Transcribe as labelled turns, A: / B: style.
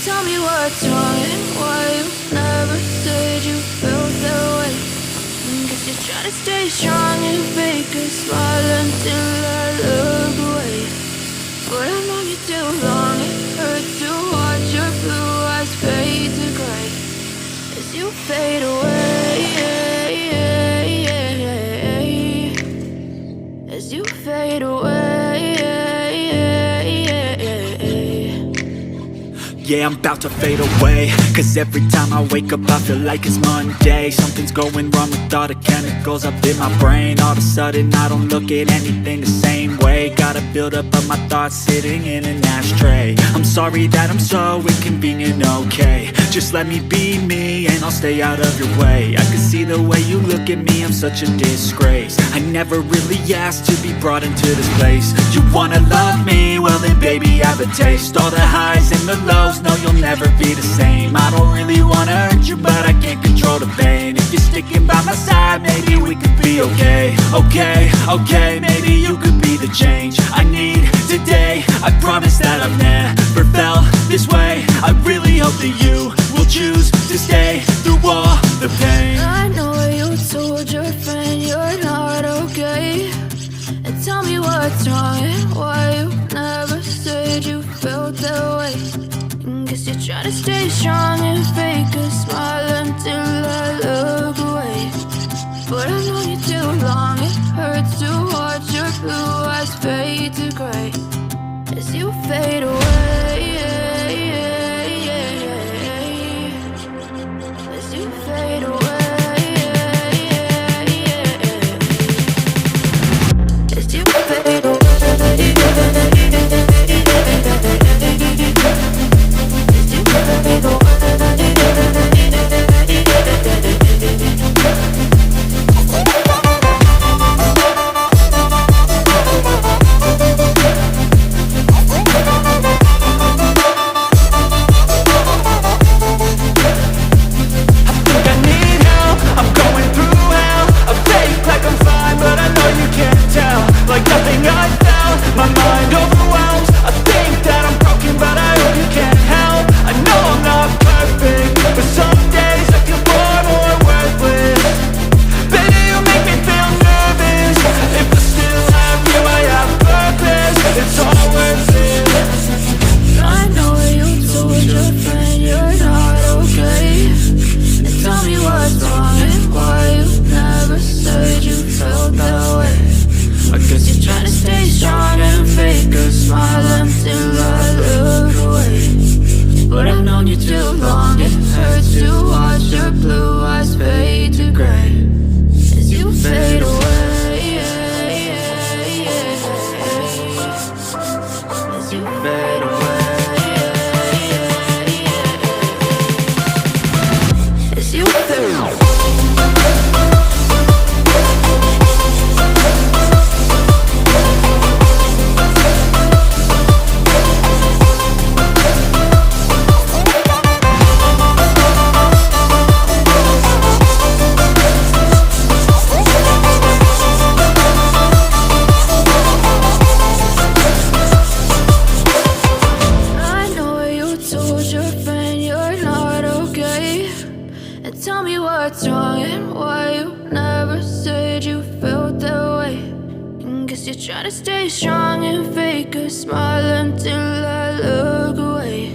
A: Tell me what's wrong and why you never said you felt that way. Guess you're trying to stay strong and fake a smile until I look away. But I've known you too long, it hurts to watch your blue eyes fade to gray as you fade away, as you fade away.
B: Yeah, I'm about to fade away, cause every time I wake up I feel like it's Monday. Something's going wrong with all the chemicals up in my brain. All of a sudden I don't look at anything the same way. Got a buildup of my thoughts sitting in an ashtray. I'm sorry that I'm so inconvenient, okay. Just let me be me and I'll stay out of your way. I can see the way you look at me, I'm such a disgrace. I never really asked to be brought into this place. You wanna love me? Well then baby I have a taste. All the highs and the lows, no you'll never be the same. I don't really wanna hurt you but I can't control the pain. If you're sticking by my side maybe we could be okay. Okay, maybe you could be the change I need today. I promise that I've never felt this way. I really hope that you will choose to stay through all the pain.
A: I know you told your friend you're not okay, and tell me what's wrong and why you never said you felt that way. Guess you're trying to stay strong and fake a smile until I look away. But I've known you too long, it hurts to watch your blue eyes fade to gray as you fade away, as you fade away, as you fade away. Tell me what's wrong and why you never said you felt that way. Guess you're trying to stay strong and fake a smile until I look away.